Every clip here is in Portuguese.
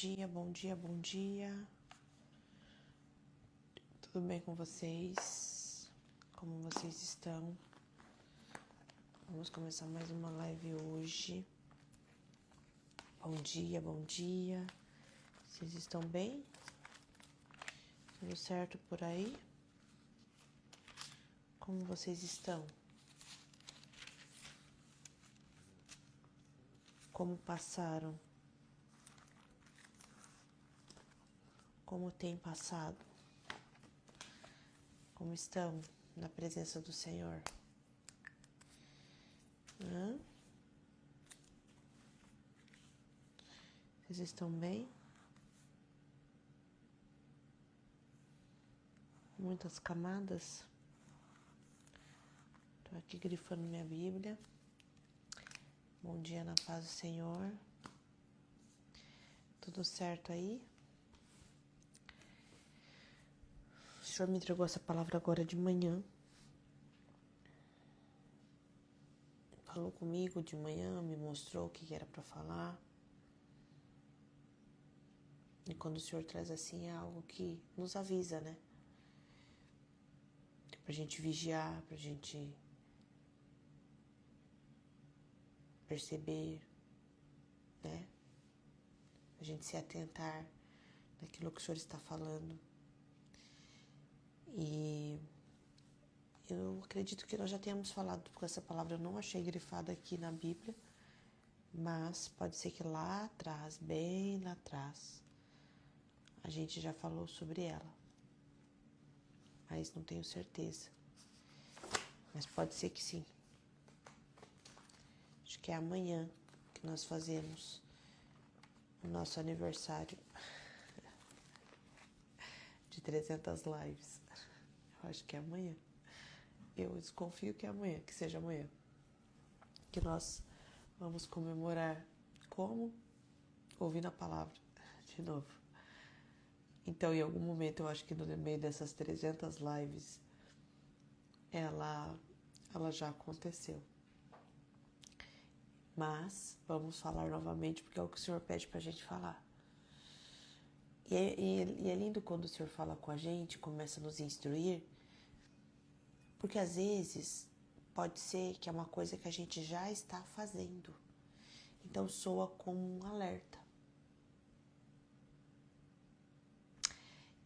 dia, bom dia, bom dia. Tudo bem com vocês? Como vocês estão? Vamos começar mais uma live hoje. Bom dia, bom dia. Vocês estão bem? Tudo certo por aí? Como vocês estão? Como passaram? Como tem passado? Como estão na presença do Senhor? Vocês estão bem? Muitas camadas? Estou aqui grifando minha Bíblia. Bom dia na paz do Senhor. Tudo certo aí? O Senhor me entregou essa palavra agora de manhã. Falou comigo de manhã, me mostrou o que era para falar. E quando o Senhor traz assim, é algo que nos avisa, né? Pra gente vigiar, pra gente perceber, né? Pra gente se atentar naquilo que o Senhor está falando. E eu acredito que nós já tenhamos falado, porque essa palavra eu não achei grifada aqui na Bíblia, mas pode ser que lá atrás, bem lá atrás, a gente já falou sobre ela. Mas não tenho certeza. Mas pode ser que sim. Acho que é amanhã que nós fazemos o nosso aniversário de 300 lives. Eu acho que é amanhã. Eu desconfio que é amanhã, que seja amanhã. Que nós vamos comemorar como? Ouvindo a palavra de novo. Então, em algum momento, eu acho que no meio dessas 300 lives, ela já aconteceu. Mas vamos falar novamente, porque é o que o Senhor pede pra gente falar. E é lindo quando o Senhor fala com a gente, começa a nos instruir, porque às vezes pode ser que é uma coisa que a gente já está fazendo. Então soa como um alerta.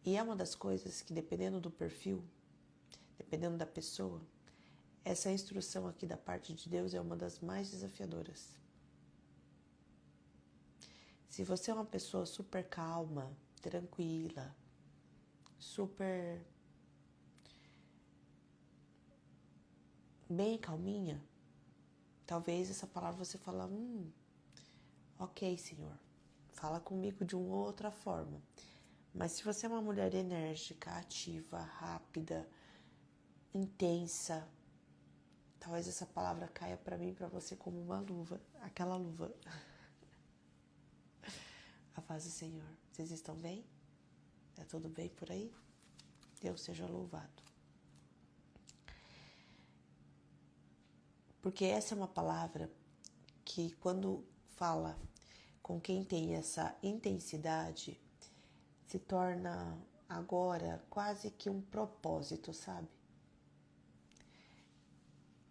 E é uma das coisas que, dependendo do perfil, dependendo da pessoa, essa instrução aqui da parte de Deus é uma das mais desafiadoras. Se você é uma pessoa super calma, tranquila, super bem calminha, talvez essa palavra você fala, ok, Senhor, fala comigo de uma outra forma. Mas se você é uma mulher enérgica, ativa, rápida, intensa, talvez essa palavra caia para mim, para você como uma luva, aquela luva. A paz do Senhor. Vocês estão bem? Tá tudo bem por aí? Deus seja louvado. Porque essa é uma palavra que, quando fala com quem tem essa intensidade, se torna agora quase que um propósito, sabe?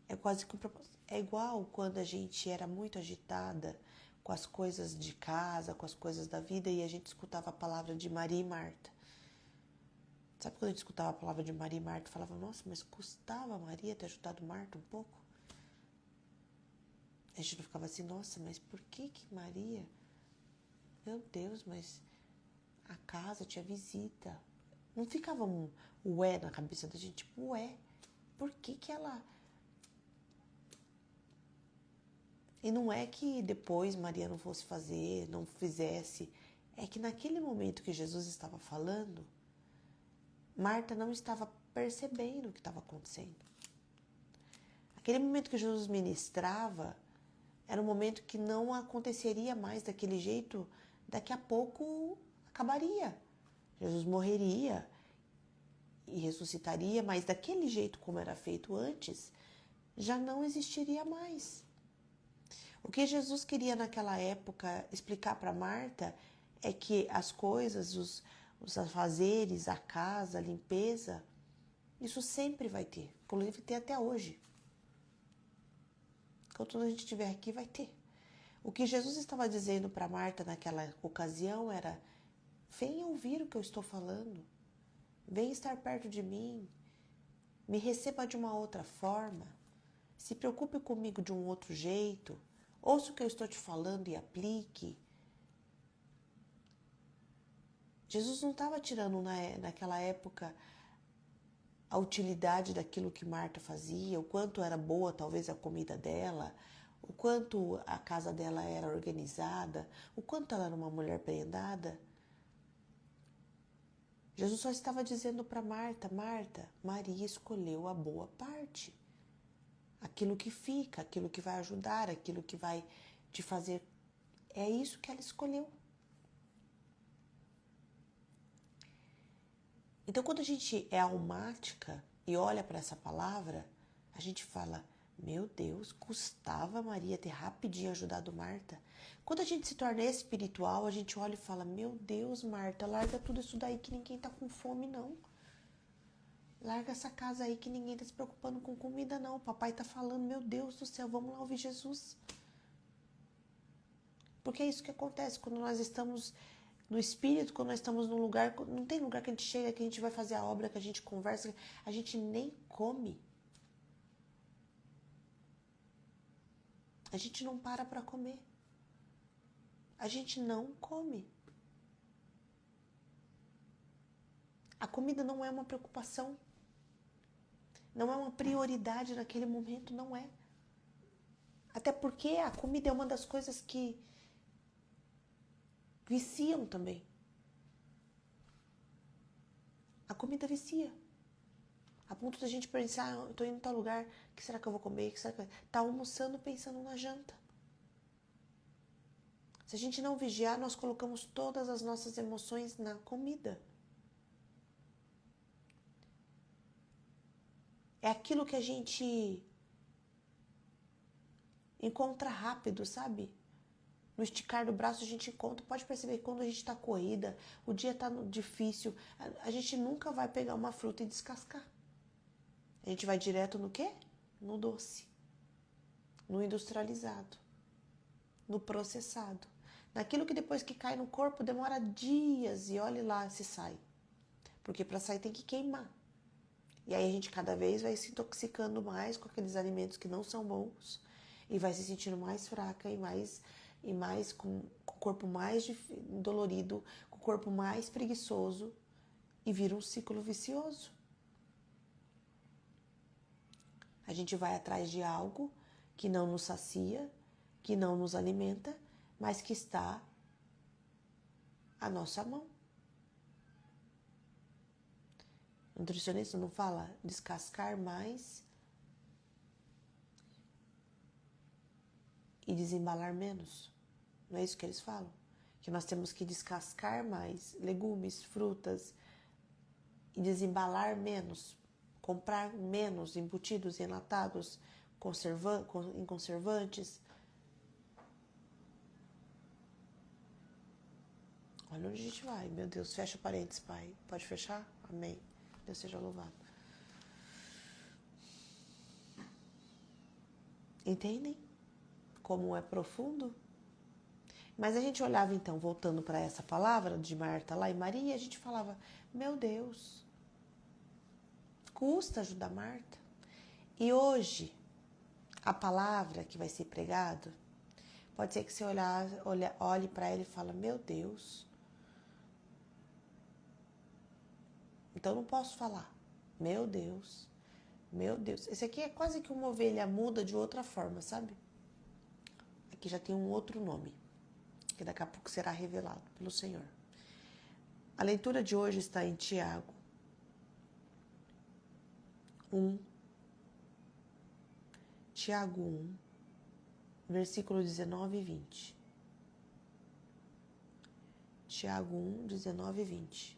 É quase que um propósito. É igual quando a gente era muito agitada com as coisas de casa, com as coisas da vida, e a gente escutava a palavra de Maria e Marta. Sabe quando a gente escutava a palavra de Maria e Marta, falava, nossa, mas custava Maria ter ajudado Marta um pouco? A gente não ficava assim, nossa, mas por que Maria? Meu Deus, mas a casa tinha visita. Não ficava um ué na cabeça da gente, tipo, ué, por que ela... E não é que depois Maria não fosse fazer, não fizesse. É que naquele momento que Jesus estava falando, Marta não estava percebendo o que estava acontecendo. Aquele momento que Jesus ministrava era um momento que não aconteceria mais daquele jeito, daqui a pouco acabaria. Jesus morreria e ressuscitaria, mas daquele jeito como era feito antes, já não existiria mais. O que Jesus queria naquela época explicar para Marta é que as coisas, os afazeres, a casa, a limpeza, isso sempre vai ter. Inclusive tem até hoje. Enquanto a gente estiver aqui, vai ter. O que Jesus estava dizendo para Marta naquela ocasião era: venha ouvir o que eu estou falando. Venha estar perto de mim. Me receba de uma outra forma. Se preocupe comigo de um outro jeito. Ouça o que eu estou te falando e aplique. Jesus não estava tirando naquela época a utilidade daquilo que Marta fazia, o quanto era boa talvez a comida dela, o quanto a casa dela era organizada, o quanto ela era uma mulher prendada. Jesus só estava dizendo para Marta: Marta, Maria escolheu a boa parte. Aquilo que fica, aquilo que vai ajudar, aquilo que vai te fazer. É isso que ela escolheu. Então, quando a gente é almática e olha para essa palavra, a gente fala: meu Deus, custava Maria ter rapidinho ajudado Marta. Quando a gente se torna espiritual, a gente olha e fala: meu Deus, Marta, larga tudo isso daí que ninguém tá com fome, não. Larga essa casa aí que ninguém tá se preocupando com comida, não. O papai tá falando: meu Deus do céu, vamos lá ouvir Jesus. Porque é isso que acontece quando nós estamos no espírito, quando nós estamos num lugar, não tem lugar que a gente chega, que a gente vai fazer a obra, que a gente conversa, a gente nem come. A gente não para comer. A gente não come. A comida não é uma preocupação. Não é uma prioridade naquele momento, não é. Até porque a comida é uma das coisas que viciam também. A comida vicia. A ponto da gente pensar: eu tô indo em tal lugar, o que será que eu vou comer? Que será que... Tá almoçando pensando na janta. Se a gente não vigiar, nós colocamos todas as nossas emoções na comida. É aquilo que a gente encontra rápido, sabe? No esticar do braço a gente encontra. Pode perceber que quando a gente tá corrida, o dia tá difícil, a gente nunca vai pegar uma fruta e descascar. A gente vai direto no quê? No doce. No industrializado. No processado. Naquilo que depois que cai no corpo demora dias e olhe lá se sai. Porque para sair tem que queimar. E aí a gente cada vez vai se intoxicando mais com aqueles alimentos que não são bons e vai se sentindo mais fraca e mais com o corpo mais dolorido, com o corpo mais preguiçoso e vira um ciclo vicioso. A gente vai atrás de algo que não nos sacia, que não nos alimenta, mas que está à nossa mão. O nutricionista não fala descascar mais e desembalar menos? Não é isso que eles falam? Que nós temos que descascar mais legumes, frutas e desembalar menos, comprar menos embutidos, enlatados, em conservantes. Olha onde a gente vai, meu Deus, fecha parênteses, Pai. Pode fechar? Amém. Deus seja louvado. Entendem como é profundo? Mas a gente olhava então, voltando para essa palavra de Marta lá e Maria, a gente falava: meu Deus, custa ajudar Marta. E hoje, a palavra que vai ser pregada, pode ser que você olhe para ela e fala: meu Deus. Então eu não posso falar: meu Deus, meu Deus. Esse aqui é quase que uma ovelha muda de outra forma, sabe? Aqui já tem um outro nome, que daqui a pouco será revelado pelo Senhor. A leitura de hoje está em Tiago 1, Tiago 1, versículo 19 e 20. Tiago 1, 19 e 20.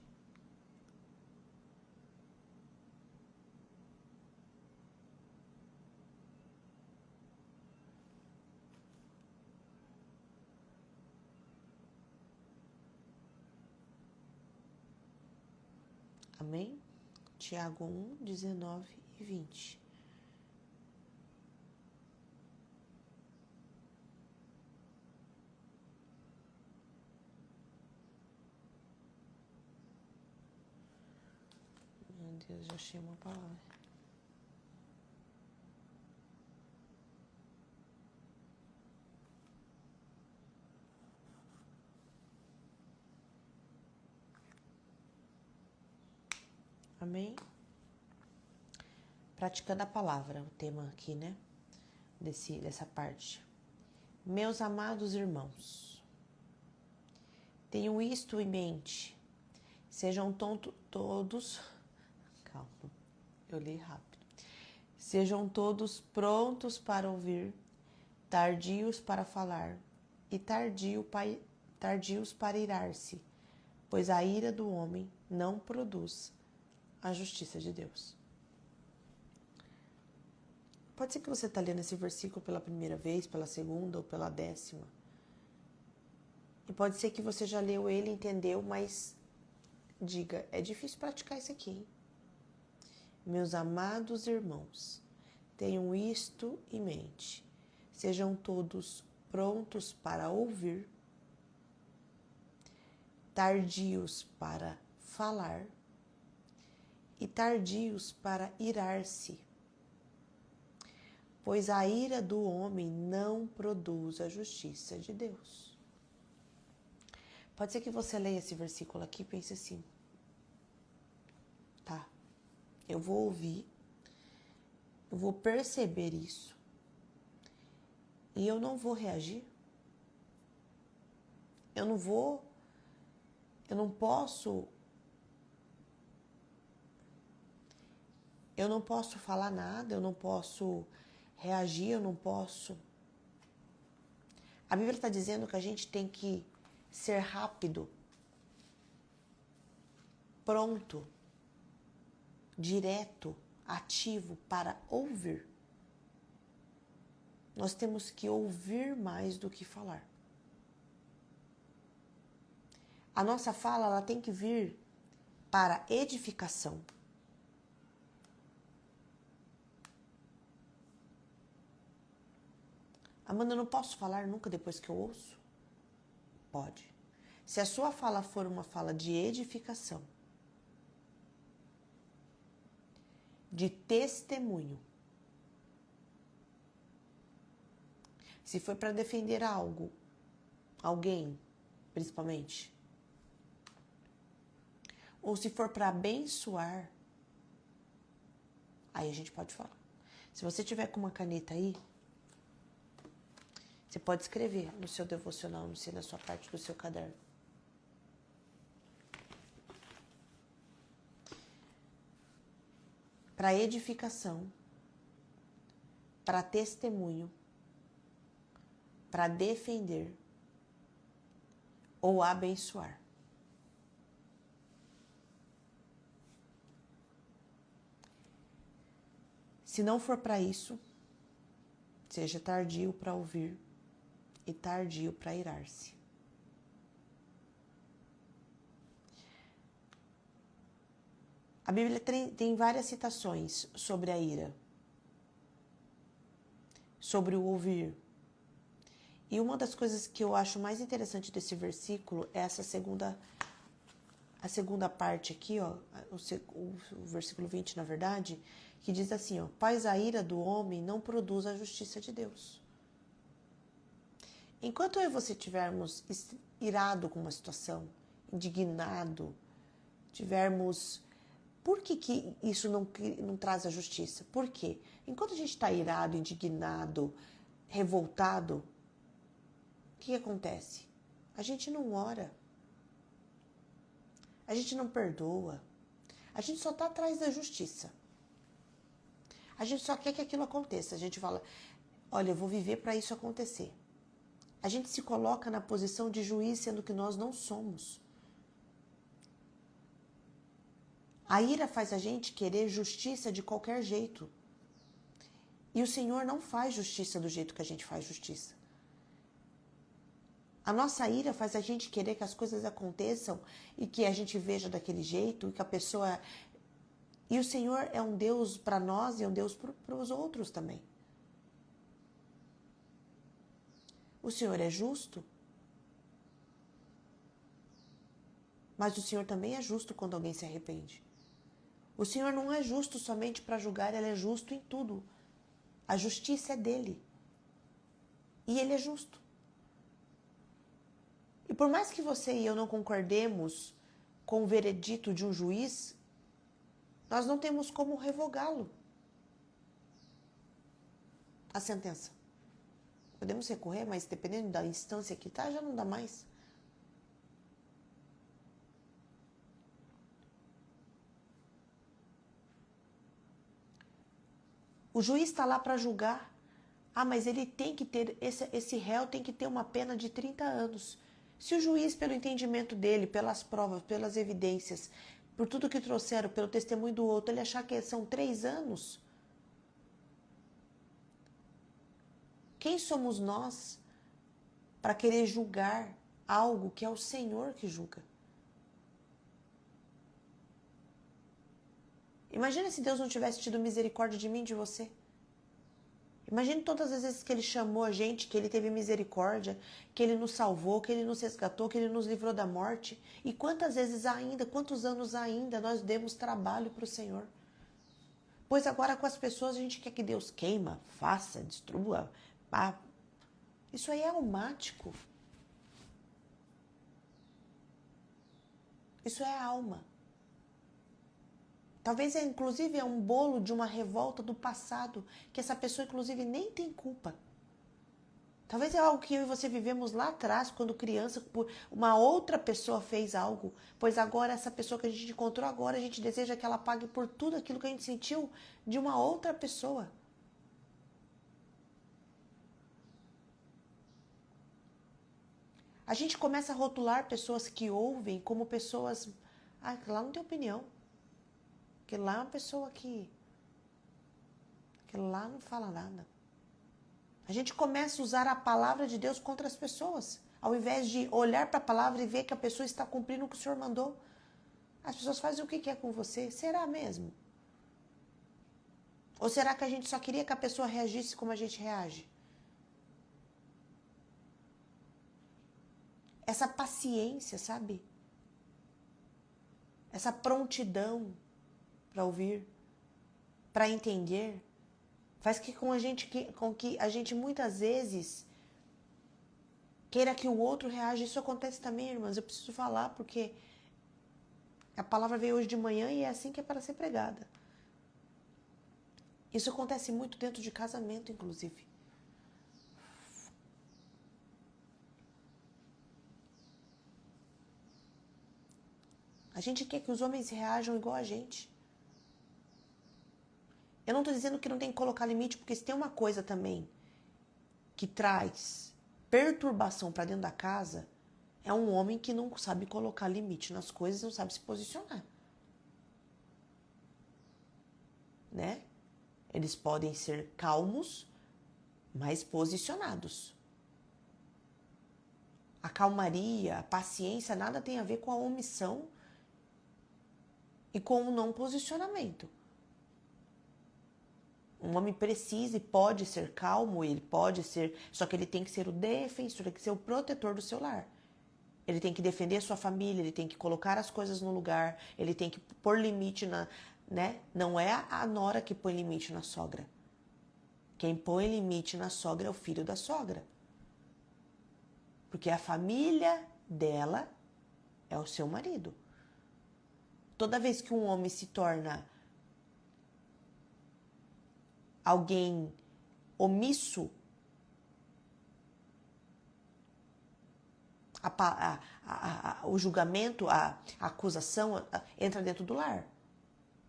Amém? Tiago 1, 19 e 20. Meu Deus, já achei uma palavra. Amém? Praticando a palavra, o tema aqui, né? Dessa parte. Meus amados irmãos, tenham isto em mente. Sejam todos... Calma, eu li rápido. Sejam todos prontos para ouvir, tardios para falar e tardios para irar-se, pois a ira do homem não produz a justiça de Deus. Pode ser que você está lendo esse versículo pela primeira vez, pela segunda ou pela 10ª. E pode ser que você já leu ele, entendeu, mas diga, é difícil praticar isso aqui, hein? Meus amados irmãos, tenham isto em mente. Sejam todos prontos para ouvir, tardios para falar e tardios para irar-se, pois a ira do homem não produz a justiça de Deus. Pode ser que você leia esse versículo aqui e pense assim, tá, eu vou ouvir, eu vou perceber isso e eu não vou reagir, eu não posso falar nada, eu não posso reagir, eu não posso. A Bíblia está dizendo que a gente tem que ser rápido, pronto, direto, ativo para ouvir. Nós temos que ouvir mais do que falar. A nossa fala, ela tem que vir para edificação. Amanda, eu não posso falar nunca depois que eu ouço? Pode. Se a sua fala for uma fala de edificação, de testemunho, se for para defender algo, alguém, principalmente, ou se for para abençoar, aí a gente pode falar. Se você tiver com uma caneta aí, você pode escrever no seu devocional, não sei, na sua parte do seu caderno. Para edificação, para testemunho, para defender ou abençoar. Se não for para isso, seja tardio para ouvir e tardio para irar-se. A Bíblia tem várias citações sobre a ira, sobre o ouvir. E uma das coisas que eu acho mais interessante desse versículo é a segunda parte aqui, ó, o versículo 20, na verdade, que diz assim, ó, pois a ira do homem não produz a justiça de Deus. Enquanto eu e você tivermos irado com uma situação, indignado, tivermos... Por que isso não traz a justiça? Por quê? Enquanto a gente está irado, indignado, revoltado, o que acontece? A gente não ora. A gente não perdoa. A gente só está atrás da justiça. A gente só quer que aquilo aconteça. A gente fala, olha, eu vou viver para isso acontecer. A gente se coloca na posição de juiz, sendo que nós não somos. A ira faz a gente querer justiça de qualquer jeito. E o Senhor não faz justiça do jeito que a gente faz justiça. A nossa ira faz a gente querer que as coisas aconteçam e que a gente veja daquele jeito, e que a pessoa... E o Senhor é um Deus para nós e é um Deus para os outros também. O Senhor é justo, mas o Senhor também é justo quando alguém se arrepende. O Senhor não é justo somente para julgar, Ele é justo em tudo. A justiça é dele. E Ele é justo. E por mais que você e eu não concordemos com o veredito de um juiz, nós não temos como revogá-lo. A sentença. Podemos recorrer, mas dependendo da instância que está, já não dá mais. O juiz está lá para julgar. Ah, mas ele tem que ter, esse réu tem que ter uma pena de 30 anos. Se o juiz, pelo entendimento dele, pelas provas, pelas evidências, por tudo que trouxeram, pelo testemunho do outro, ele achar que são 3 anos, quem somos nós para querer julgar algo que é o Senhor que julga? Imagina se Deus não tivesse tido misericórdia de mim e de você. Imagine todas as vezes que Ele chamou a gente, que Ele teve misericórdia, que Ele nos salvou, que Ele nos resgatou, que Ele nos livrou da morte. E quantas vezes ainda, quantos anos ainda nós demos trabalho para o Senhor. Pois agora com as pessoas a gente quer que Deus queima, faça, destrua. Pá. Isso aí é almático. Isso é alma. Talvez, inclusive, é um bolo de uma revolta do passado, que essa pessoa, inclusive, nem tem culpa. Talvez é algo que eu e você vivemos lá atrás, quando criança, uma outra pessoa fez algo, pois agora essa pessoa que a gente encontrou agora, a gente deseja que ela pague por tudo aquilo que a gente sentiu de uma outra pessoa. A gente começa a rotular pessoas que ouvem como pessoas... Ah, aquilo lá não tem opinião. Aquilo lá é uma pessoa que... Aquilo lá não fala nada. A gente começa a usar a palavra de Deus contra as pessoas. Ao invés de olhar para a palavra e ver que a pessoa está cumprindo o que o Senhor mandou. As pessoas fazem o que quer com você. Será mesmo? Ou será que a gente só queria que a pessoa reagisse como a gente reage? Essa paciência, sabe? Essa prontidão para ouvir, para entender, faz com que a gente muitas vezes queira que o outro reaja. Isso acontece também, irmãs. Eu preciso falar porque a palavra veio hoje de manhã e é assim que é para ser pregada. Isso acontece muito dentro de casamento, inclusive. A gente quer que os homens reajam igual a gente. Eu não estou dizendo que não tem que colocar limite, porque se tem uma coisa também que traz perturbação para dentro da casa, é um homem que não sabe colocar limite nas coisas, não sabe se posicionar. Né? Eles podem ser calmos, mas posicionados. A calmaria, a paciência, nada tem a ver com a omissão e com o não posicionamento. Um homem precisa e pode ser calmo, ele pode ser, só que ele tem que ser o defensor, tem que ser o protetor do seu lar. Ele tem que defender a sua família, ele tem que colocar as coisas no lugar, ele tem que pôr limite né? Não é a nora que põe limite na sogra. Quem põe limite na sogra é o filho da sogra. Porque a família dela é o seu marido. Toda vez que um homem se torna alguém omisso, o julgamento, a acusação entra dentro do lar.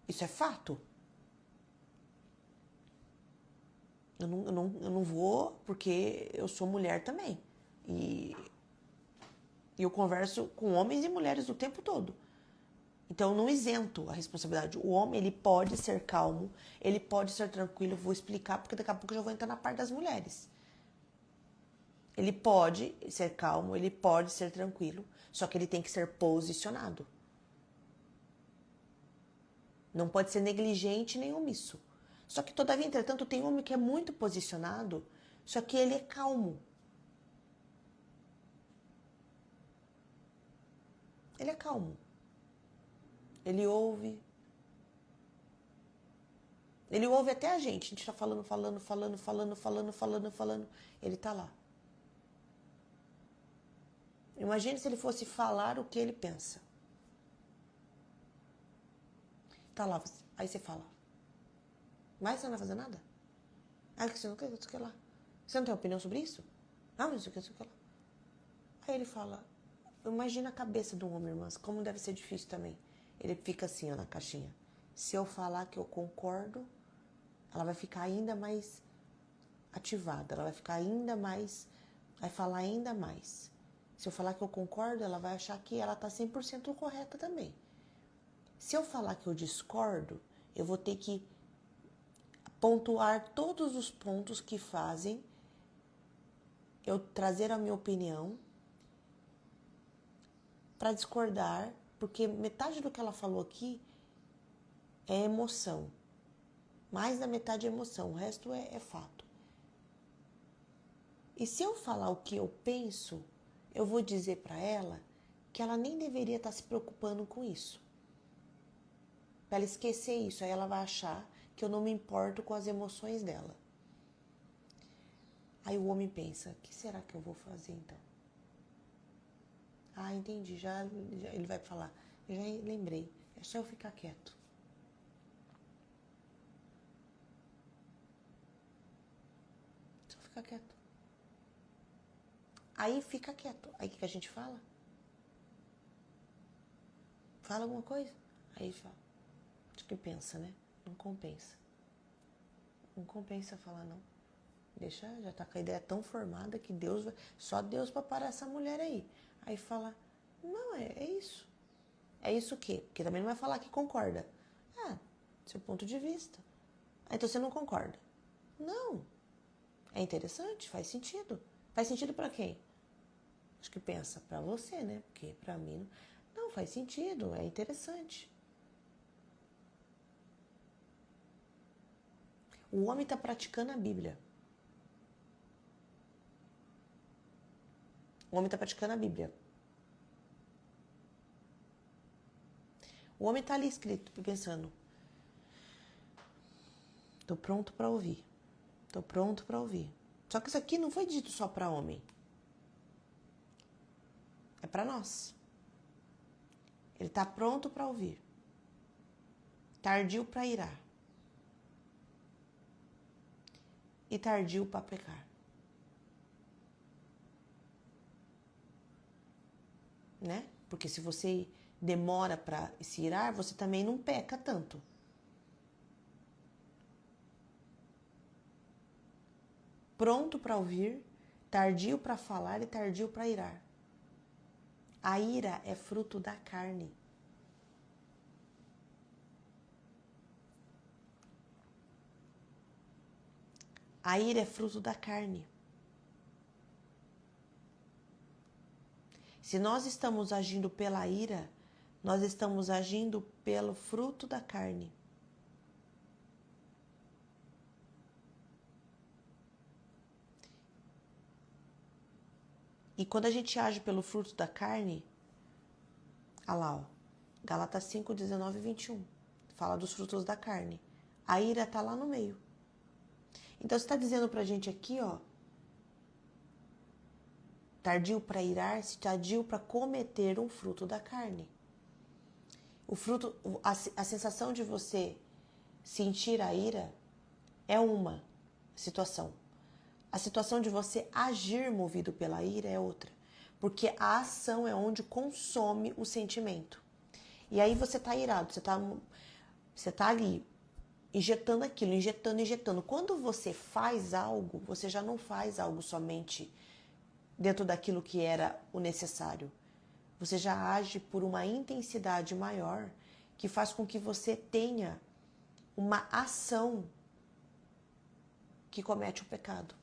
Isso é fato. Eu não vou, porque eu sou mulher também. E eu converso com homens e mulheres o tempo todo. Então, eu não isento a responsabilidade. O homem, ele pode ser calmo, ele pode ser tranquilo. Eu vou explicar, porque daqui a pouco eu já vou entrar na parte das mulheres. Ele pode ser calmo, ele pode ser tranquilo, só que ele tem que ser posicionado. Não pode ser negligente nem omisso. Só que, todavia, entretanto, tem homem que é muito posicionado, só que ele é calmo. Ele é calmo. Ele ouve. Ele ouve até a gente tá falando. Ele tá lá. Imagine se ele fosse falar o que ele pensa. Tá lá, aí você fala. Mas você não vai fazer nada? Ah, que você não quer, isso que lá. Você não tem opinião sobre isso? Ah, mas isso que lá. Aí ele fala, imagina a cabeça de um homem, irmãs, como deve ser difícil também. Ele fica assim, ó, na caixinha. Se eu falar que eu concordo, ela vai ficar ainda mais ativada, ela vai ficar ainda mais, vai falar ainda mais. Se eu falar que eu concordo, ela vai achar que ela tá 100% correta também. Se eu falar que eu discordo, eu vou ter que pontuar todos os pontos que fazem eu trazer a minha opinião para discordar, porque metade do que ela falou aqui é emoção. Mais da metade é emoção, o resto é fato. E se eu falar o que eu penso, eu vou dizer para ela que ela nem deveria estar se preocupando com isso. Para ela esquecer isso, aí ela vai achar que eu não me importo com as emoções dela. Aí o homem pensa, o que será que eu vou fazer então? Ah, entendi, já ele vai falar, eu já lembrei, é só eu ficar quieto. Só ficar quieto. Aí fica quieto. Aí o que a gente fala? Fala alguma coisa? Aí fala. Acho que pensa, né? Não compensa. Não compensa falar não. Deixa, já tá com a ideia tão formada que Deus vai, só Deus para parar essa mulher aí. Aí fala, não, é isso. É isso o quê? Porque também não vai falar que concorda. Ah, seu ponto de vista. Ah, então você não concorda. Não. É interessante, faz sentido. Faz sentido para quem? Acho que pensa para você, né? Porque para mim não faz sentido, é interessante. O homem está praticando a Bíblia. O homem está praticando a Bíblia. O homem está ali escrito, pensando, tô pronto para ouvir. Tô pronto para ouvir. Só que isso aqui não foi dito só para homem. É para nós. Ele está pronto para ouvir. Tardio para irar. E tardio para pecar. Né? Porque se você demora para se irar, você também não peca tanto. Pronto para ouvir, tardio para falar e tardio para irar. A ira é fruto da carne. A ira é fruto da carne. Se nós estamos agindo pela ira, nós estamos agindo pelo fruto da carne. E quando a gente age pelo fruto da carne, olha lá, ó, Gálatas 5, 19 e 21, fala dos frutos da carne. A ira está lá no meio. Então, você está dizendo pra gente aqui, ó, tardio para irar-se, tardio para cometer um fruto da carne. O fruto, a sensação de você sentir a ira é uma situação. A situação de você agir movido pela ira é outra. Porque a ação é onde consome o sentimento. E aí você tá irado, você tá ali injetando aquilo, injetando. Quando você faz algo, você já não faz algo somente dentro daquilo que era o necessário. Você já age por uma intensidade maior que faz com que você tenha uma ação que comete o pecado.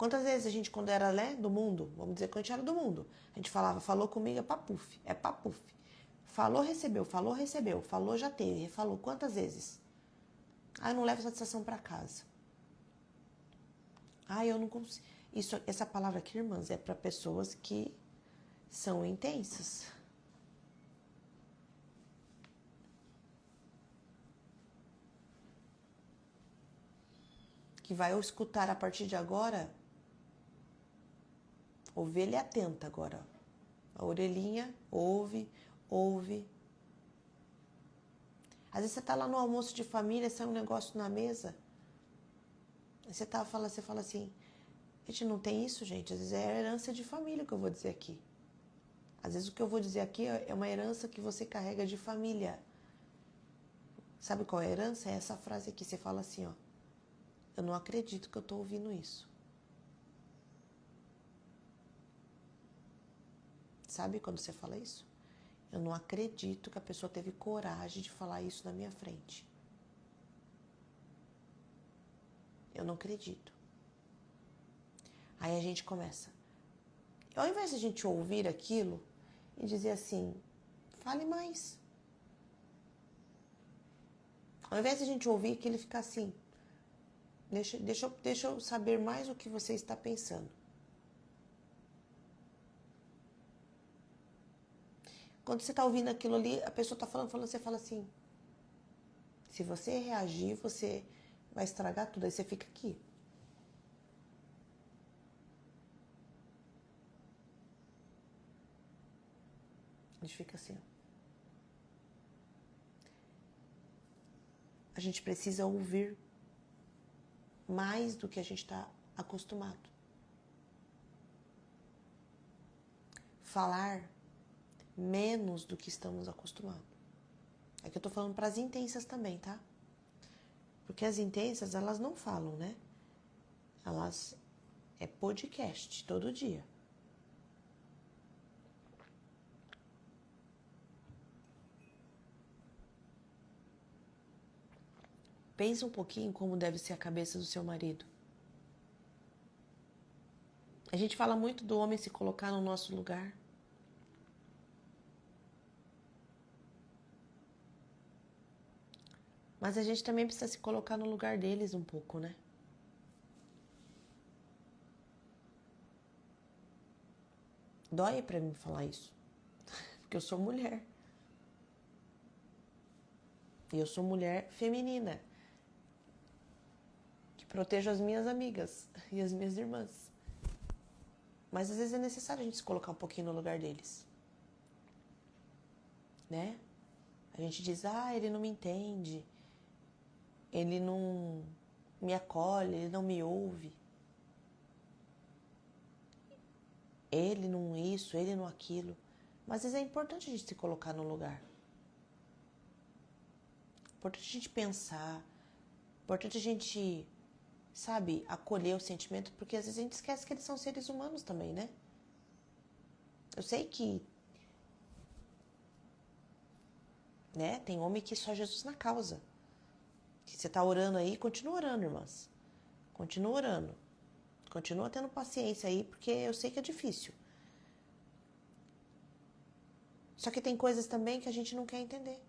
Quantas vezes a gente, quando era, né, do mundo, vamos dizer que a gente era do mundo, a gente falava, falou comigo, é papuf, é papuf. Falou, recebeu, falou, já teve, falou quantas vezes? Ah, eu não levo satisfação para casa. Ah, eu não consigo. Essa palavra aqui, irmãs, é para pessoas que são intensas. Que vai escutar a partir de agora, ovelha atenta agora. A orelhinha, ouve. Às vezes você tá lá no almoço de família, sai um negócio na mesa, você fala assim, a gente não tem isso, gente. Às vezes é herança de família que eu vou dizer aqui. Às vezes o que eu vou dizer aqui é uma herança que você carrega de família. Sabe qual é a herança? É essa frase aqui, você fala assim, ó. Eu não acredito que eu tô ouvindo isso. Sabe quando você fala isso? Eu não acredito que a pessoa teve coragem de falar isso na minha frente. Eu não acredito. Aí a gente começa. Ao invés de a gente ouvir aquilo e dizer assim, fale mais. Ao invés de a gente ouvir aquilo e ficar assim, deixa eu saber mais o que você está pensando. Quando você está ouvindo aquilo ali, a pessoa está falando, você fala assim, se você reagir, você vai estragar tudo, aí você fica aqui. A gente fica assim, ó. A gente precisa ouvir mais do que a gente está acostumado. Falar menos do que estamos acostumados. É que eu tô falando para as intensas também, tá? Porque as intensas, elas não falam, né? Elas é podcast todo dia. Pensa um pouquinho como deve ser a cabeça do seu marido. A gente fala muito do homem se colocar no nosso lugar. Mas a gente também precisa se colocar no lugar deles um pouco, né? Dói pra mim falar isso. Porque eu sou mulher. E eu sou mulher feminina. Que protejo as minhas amigas e as minhas irmãs. Mas às vezes é necessário a gente se colocar um pouquinho no lugar deles. Né? A gente diz, ele não me entende. Ele não me acolhe, ele não me ouve. Ele não isso, ele não aquilo. Mas às vezes é importante a gente se colocar no lugar. Importante a gente pensar. Importante a gente, sabe, acolher o sentimento, porque às vezes a gente esquece que eles são seres humanos também, né? Eu sei que, né, tem homem que só Jesus na causa. Que você tá orando aí, continua orando, irmãs. Continua orando. Continua tendo paciência aí, porque eu sei que é difícil. Só que tem coisas também que a gente não quer entender.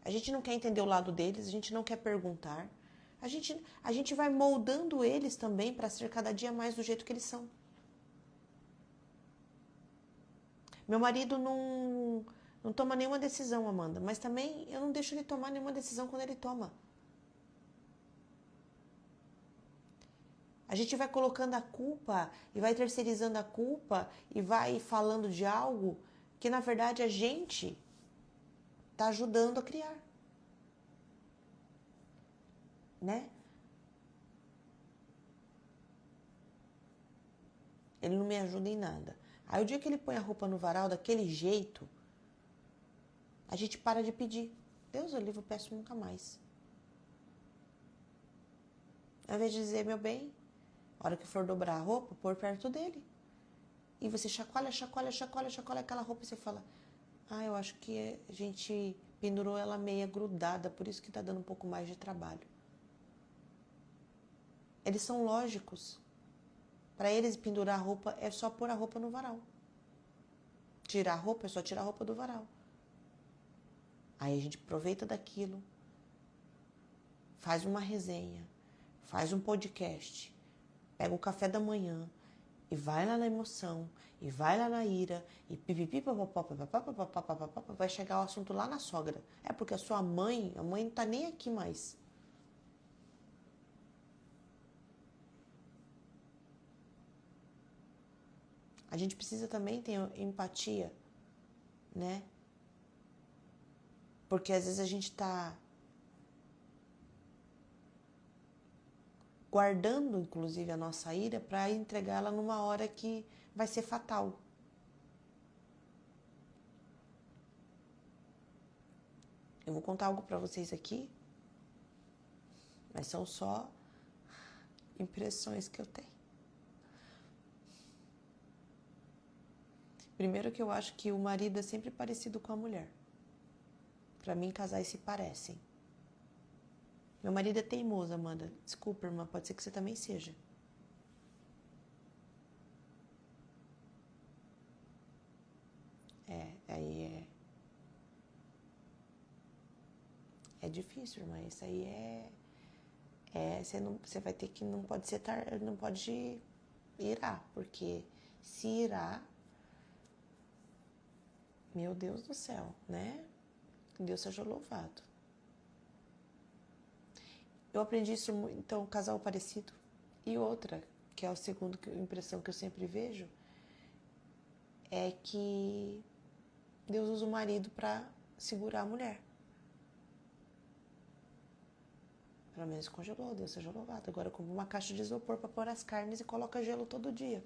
A gente não quer entender o lado deles, a gente não quer perguntar. A gente vai moldando eles também para ser cada dia mais do jeito que eles são. Meu marido não toma nenhuma decisão, Amanda, mas também eu não deixo ele tomar nenhuma decisão quando ele toma. A gente vai colocando a culpa e vai terceirizando a culpa e vai falando de algo que, na verdade, a gente está ajudando a criar. Né? Ele não me ajuda em nada. Aí o dia que ele põe a roupa no varal daquele jeito, a gente para de pedir. Deus, eu livro, peço nunca mais. Ao invés de dizer, meu bem, a hora que for dobrar a roupa, pôr perto dele. E você chacoalha aquela roupa e você fala, eu acho que a gente pendurou ela meia grudada, por isso que tá dando um pouco mais de trabalho. Eles são lógicos. Para eles, pendurar a roupa é só pôr a roupa no varal. Tirar a roupa é só tirar a roupa do varal. Aí a gente aproveita daquilo, faz uma resenha, faz um podcast, pega o café da manhã e vai lá na emoção, e vai lá na ira, e pipipi, vai chegar o assunto lá na sogra. É porque a sua mãe, a mãe não tá nem aqui mais. A gente precisa também ter empatia, né? Porque às vezes a gente tá guardando, inclusive, a nossa ira para entregá-la numa hora que vai ser fatal. Eu vou contar algo para vocês aqui, mas são só impressões que eu tenho. Primeiro que eu acho que o marido é sempre parecido com a mulher. Para mim, casais se parecem. Meu marido é teimoso, Amanda. Desculpa, irmã, pode ser que você também seja. Aí é difícil, irmã. Isso aí você vai ter que, não pode ser, não pode irar, porque se irar, meu Deus do céu, né? Deus seja louvado. Eu aprendi isso, então, casal parecido. E outra, que é a segunda impressão que eu sempre vejo, é que Deus usa o marido para segurar a mulher. Pelo menos congelou, Deus seja louvado. Agora eu compro uma caixa de isopor para pôr as carnes e coloca gelo todo dia.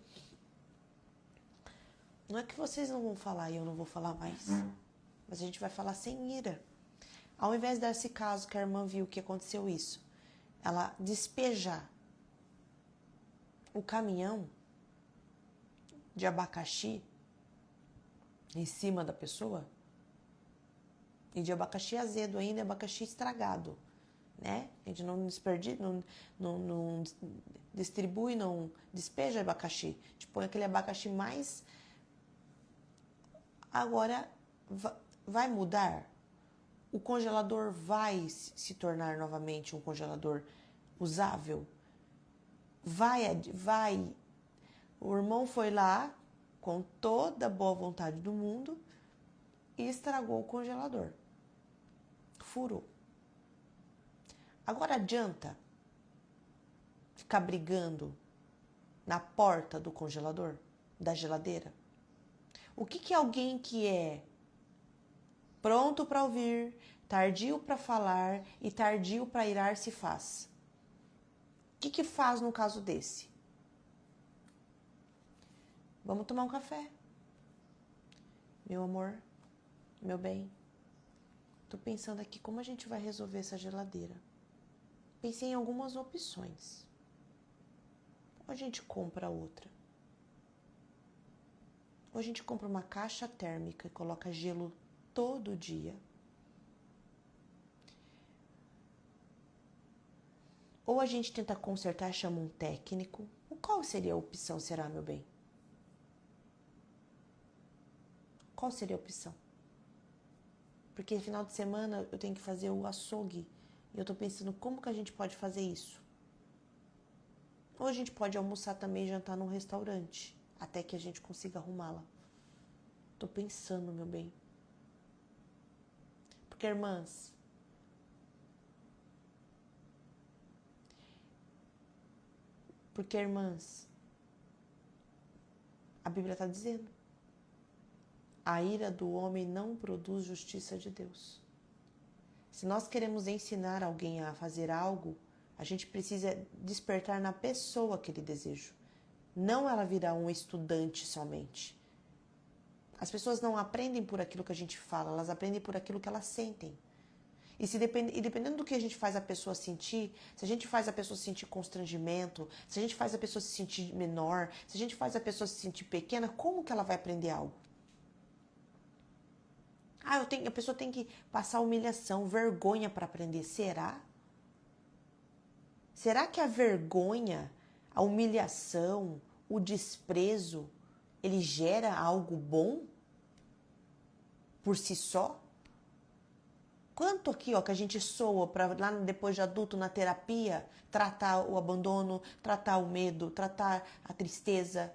Não é que vocês não vão falar e eu não vou falar mais, mas a gente vai falar sem ira. Ao invés desse caso que a irmã viu que aconteceu isso, ela despejar o caminhão de abacaxi em cima da pessoa, e de abacaxi azedo ainda, abacaxi estragado, né? A gente não desperdiça, não distribui, não despeja abacaxi. A gente põe aquele abacaxi mais... Agora, vai mudar? O congelador vai se tornar novamente um congelador usável? Vai. O irmão foi lá com toda a boa vontade do mundo e estragou o congelador. Furou. Agora adianta ficar brigando na porta do congelador, da geladeira? O que alguém que é pronto para ouvir, tardio para falar e tardio para irar se faz? O que faz no caso desse? Vamos tomar um café. Meu amor, meu bem, tô pensando aqui como a gente vai resolver essa geladeira. Pensei em algumas opções. Ou a gente compra outra. Ou a gente compra uma caixa térmica e coloca gelo todo dia. Ou a gente tenta consertar, chama um técnico. Qual seria a opção, será, meu bem? Qual seria a opção? Porque no final de semana eu tenho que fazer o açougue. E eu tô pensando como que a gente pode fazer isso. Ou a gente pode almoçar também e jantar num restaurante. Até que a gente consiga arrumá-la. Tô pensando, meu bem. Porque, irmãs, a Bíblia está dizendo: a ira do homem não produz justiça de Deus. Se nós queremos ensinar alguém a fazer algo, a gente precisa despertar na pessoa aquele desejo. Não ela virar um estudante somente. As pessoas não aprendem por aquilo que a gente fala, elas aprendem por aquilo que elas sentem. E dependendo do que a gente faz a pessoa sentir, se a gente faz a pessoa sentir constrangimento, se a gente faz a pessoa se sentir menor, se a gente faz a pessoa se sentir pequena, como que ela vai aprender algo? A pessoa tem que passar humilhação, vergonha para aprender. Será? Será que a vergonha, a humilhação, o desprezo, ele gera algo bom por si só? Quanto aqui, ó, que a gente soa para lá depois de adulto na terapia, tratar o abandono, tratar o medo, tratar a tristeza.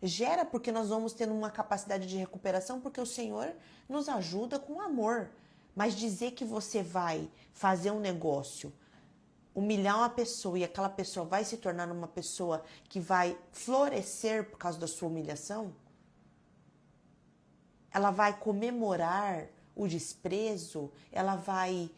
Gera porque nós vamos tendo uma capacidade de recuperação, porque o Senhor nos ajuda com amor. Mas dizer que você vai fazer um negócio, humilhar uma pessoa e aquela pessoa vai se tornar uma pessoa que vai florescer por causa da sua humilhação, ela vai comemorar o desprezo, ela vai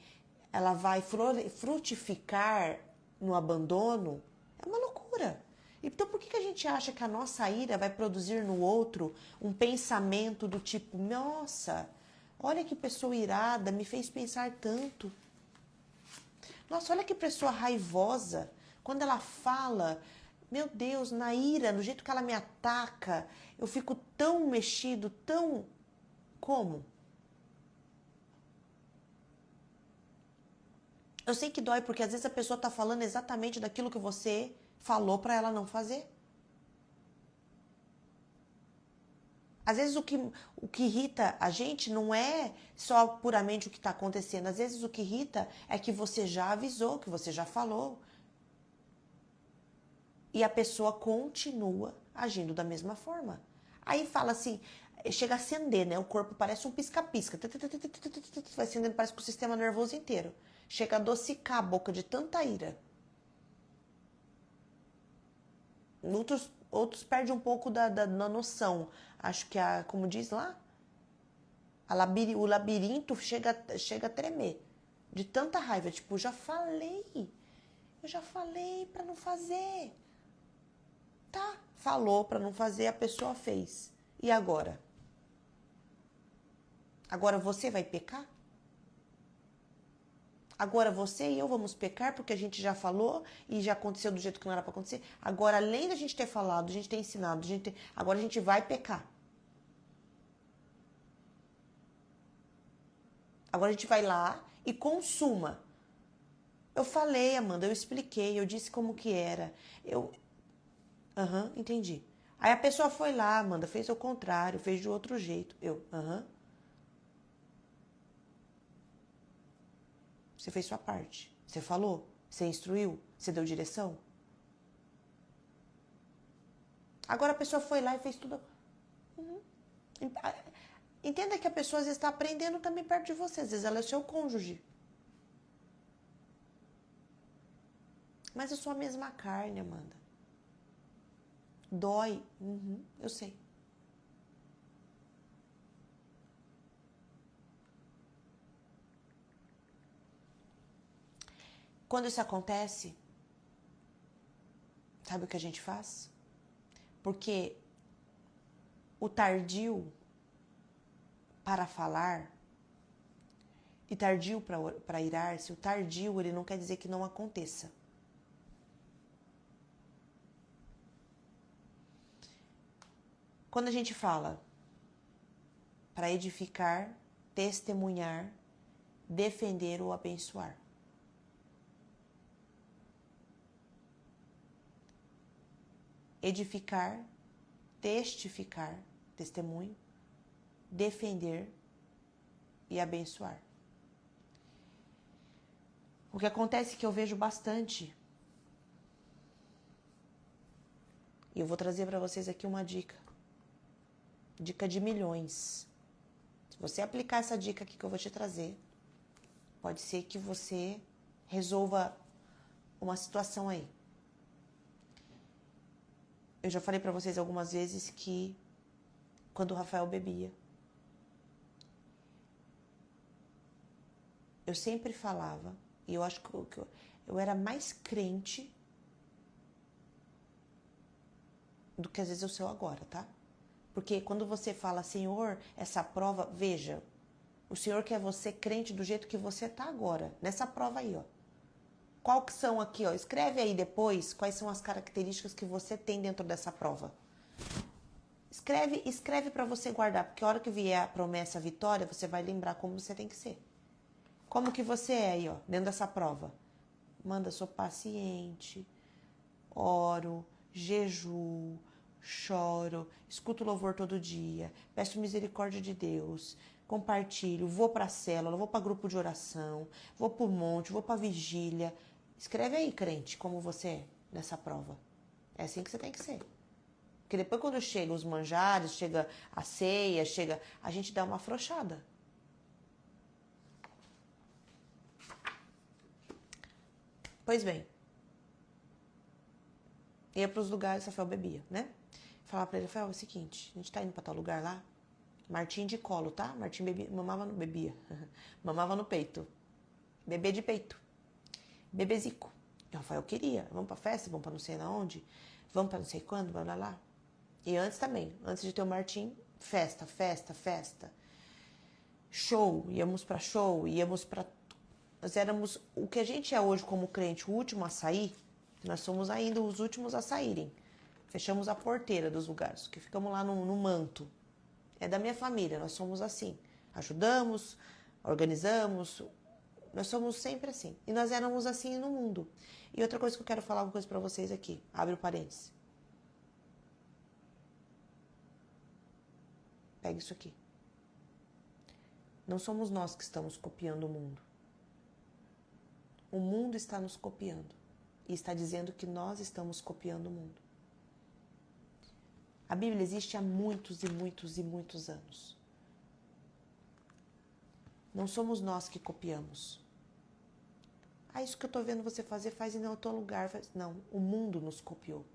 frutificar no abandono, é uma loucura. Então por que a gente acha que a nossa ira vai produzir no outro um pensamento do tipo, nossa, olha que pessoa irada, me fez pensar tanto. Nossa, olha que pessoa raivosa. Quando ela fala, meu Deus, na ira, no jeito que ela me ataca, eu fico tão mexido, tão... Como? Eu sei que dói, porque às vezes a pessoa está falando exatamente daquilo que você falou para ela não fazer. Às vezes o que irrita a gente não é só puramente o que está acontecendo. Às vezes o que irrita é que você já avisou, que você já falou. E a pessoa continua agindo da mesma forma. Aí fala assim, chega a acender, né? O corpo parece um pisca-pisca. Vai acendendo, parece que o sistema nervoso inteiro. Chega a adocicar a boca de tanta ira. Outros perdem um pouco da noção. Acho que, como diz lá, o labirinto chega a tremer. De tanta raiva. Tipo, eu já falei pra não fazer. Tá, falou pra não fazer, a pessoa fez. E agora? Agora você vai pecar? Agora você e eu vamos pecar porque a gente já falou e já aconteceu do jeito que não era para acontecer. Agora, além da gente ter falado, a gente ter ensinado, agora a gente vai pecar. Agora a gente vai lá e consuma. Eu falei, Amanda, eu expliquei, eu disse como que era. Entendi. Aí a pessoa foi lá, Amanda, fez o contrário, fez de outro jeito. Você fez sua parte. Você falou, você instruiu, você deu direção. Agora a pessoa foi lá e fez tudo. Entenda que a pessoa às vezes está aprendendo também perto de você. Às vezes ela é o seu cônjuge. Mas eu sou a mesma carne, Amanda. Dói. Eu sei. Quando isso acontece, sabe o que a gente faz? Porque o tardio para falar e tardio para irar-se, o tardio ele não quer dizer que não aconteça. Quando a gente fala para edificar, testemunhar, defender ou abençoar. Edificar, testificar, testemunho, defender e abençoar. O que acontece é que eu vejo bastante, e eu vou trazer para vocês aqui uma dica de milhões. Se você aplicar essa dica aqui que eu vou te trazer, pode ser que você resolva uma situação aí. Eu já falei pra vocês algumas vezes que quando o Rafael bebia, eu sempre falava, e eu acho que eu era mais crente do que às vezes eu sou agora, tá? Porque quando você fala, Senhor, essa prova, veja, o Senhor quer você crente do jeito que você tá agora, nessa prova aí, ó. Qual que são aqui, ó? Escreve aí depois quais são as características que você tem dentro dessa prova. Escreve para você guardar, porque a hora que vier a promessa, a vitória, você vai lembrar como você tem que ser. Como que você é aí, ó, dentro dessa prova. Manda, sou paciente, oro, jejuo, choro, escuto louvor todo dia, peço misericórdia de Deus, compartilho, vou para a célula, vou para grupo de oração, vou para o monte, vou para a vigília. Escreve aí, crente, como você é nessa prova. É assim que você tem que ser. Porque depois quando chega os manjares, chega a ceia, a gente dá uma afrouxada. Pois bem, ia para os lugares, Rafael bebia, né? Falava pra ele, Rafael, é o seguinte, a gente tá indo pra tal lugar lá, Martim de colo, tá? Martim bebia, mamava no peito, bebê de peito, bebezico. E o Rafael queria, vamos pra festa, vamos pra não sei aonde, vamos pra não sei quando, blá blá lá. E antes também, antes de ter o Martim, festa, show, íamos pra show, íamos pra... Nós éramos o que a gente é hoje como crente, o último a sair, nós somos ainda os últimos a saírem. Fechamos a porteira dos lugares, que ficamos lá no manto. É da minha família, nós somos assim. Ajudamos, organizamos, nós somos sempre assim. E nós éramos assim no mundo. E outra coisa que eu quero falar uma coisa pra vocês aqui. Abre o parênteses. Pega isso aqui. Não somos nós que estamos copiando o mundo. O mundo está nos copiando. E está dizendo que nós estamos copiando o mundo. A Bíblia existe há muitos e muitos e muitos anos. Não somos nós que copiamos. Ah, isso que eu estou vendo você fazer, faz em outro lugar. Não, o mundo nos copiou.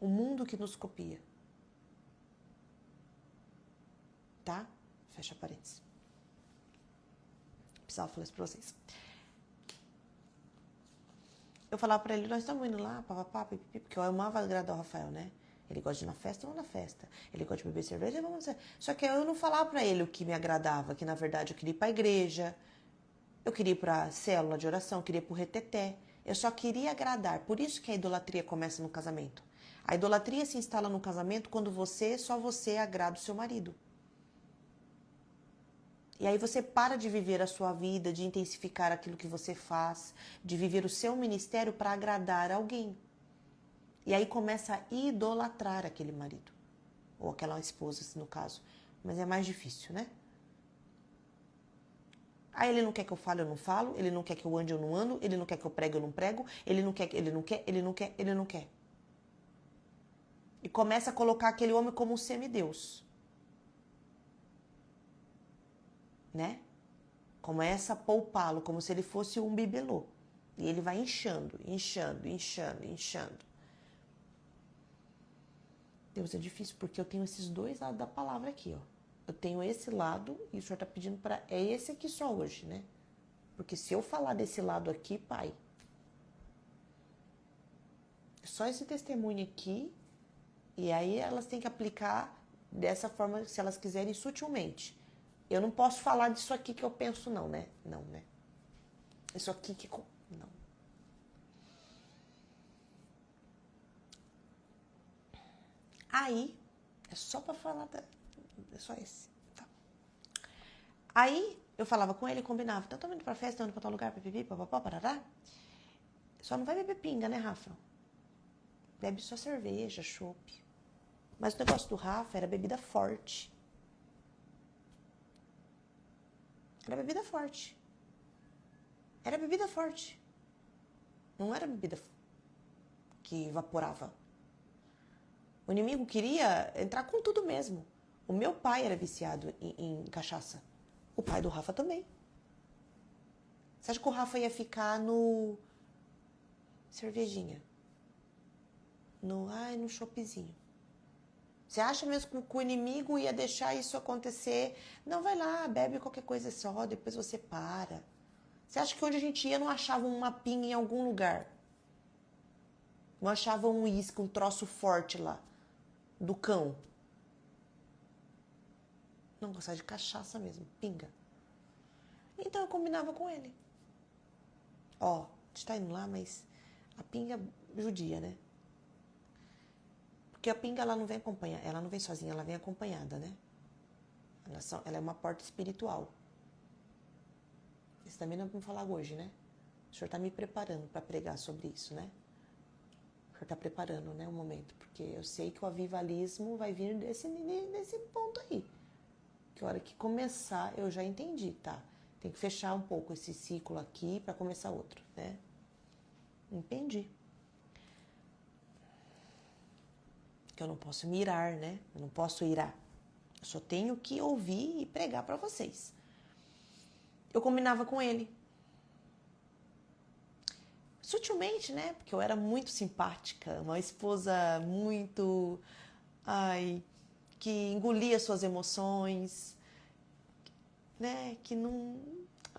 O mundo que nos copia. Tá? Fecha parênteses. Precisava falar isso pra vocês. Eu falava pra ele, nós estamos indo lá, papapá, pipipi, porque eu amava agradar o Rafael, né? Ele gosta de ir na festa, vamos na festa. Ele gosta de beber cerveja, vamos na... Só que eu não falava pra ele o que me agradava, que na verdade eu queria ir pra igreja, eu queria ir pra célula de oração, eu queria ir pro reteté. Eu só queria agradar. Por isso que a idolatria começa no casamento. A idolatria se instala no casamento quando só você agrada o seu marido. E aí você para de viver a sua vida, de intensificar aquilo que você faz, de viver o seu ministério para agradar alguém. E aí começa a idolatrar aquele marido. Ou aquela esposa, no caso. Mas é mais difícil, né? Aí ele não quer que eu fale, eu não falo. Ele não quer que eu ande, eu não ando. Ele não quer que eu pregue, eu não prego. Ele não quer, ele não quer, ele não quer, ele não quer. E começa a colocar aquele homem como um semideus. Né? Começa a poupá-lo como se ele fosse um bibelô. E ele vai inchando, inchando, inchando, inchando. Deus, é difícil porque eu tenho esses dois lados da palavra aqui, ó. Eu tenho esse lado e o Senhor tá pedindo para... É esse aqui só hoje, né? Porque se eu falar desse lado aqui, pai... Só esse testemunho aqui... E aí elas têm que aplicar dessa forma, se elas quiserem, sutilmente. Eu não posso falar disso aqui que eu penso, não, né? Não, né? Isso aqui que... Não. Aí, é só pra falar da... É só esse. Tá. Aí, eu falava com ele, combinava. Então, estamos indo pra festa, estamos indo pra tal lugar, pipipi, papapá, parará. Só não vai beber pinga, né, Rafa? Bebe só cerveja, chopp. Mas o negócio do Rafa era bebida forte. Era bebida forte. Era bebida forte. Não era bebida que evaporava. O inimigo queria entrar com tudo mesmo. O meu pai era viciado em cachaça. O pai do Rafa também. Você acha que o Rafa ia ficar no... cervejinha? No choppzinho. Você acha mesmo que o inimigo ia deixar isso acontecer? Não, vai lá, bebe qualquer coisa só, depois você para. Você acha que onde a gente ia não achava uma pinga em algum lugar? Não achava um uísque, um troço forte lá, do cão? Não gostava de cachaça mesmo, pinga. Então eu combinava com ele. Ó, a gente tá indo lá, mas a pinga judia, né? Porque a pinga, ela não vem acompanhada, ela não vem sozinha, ela vem acompanhada, né? Ela é uma porta espiritual. Isso também não vamos falar hoje, né? O senhor está me preparando para pregar sobre isso, né? O senhor está preparando, né, o momento, porque eu sei que o avivalismo vai vir nesse ponto aí. Que a hora que começar, eu já entendi, tá? Tem que fechar um pouco esse ciclo aqui para começar outro, né? Entendi. Que eu não posso me irar, né? Eu não posso irar. Eu só tenho que ouvir e pregar para vocês. Eu combinava com ele. Sutilmente, né? Porque eu era muito simpática, uma esposa muito... Ai, que engolia suas emoções, né? Que não...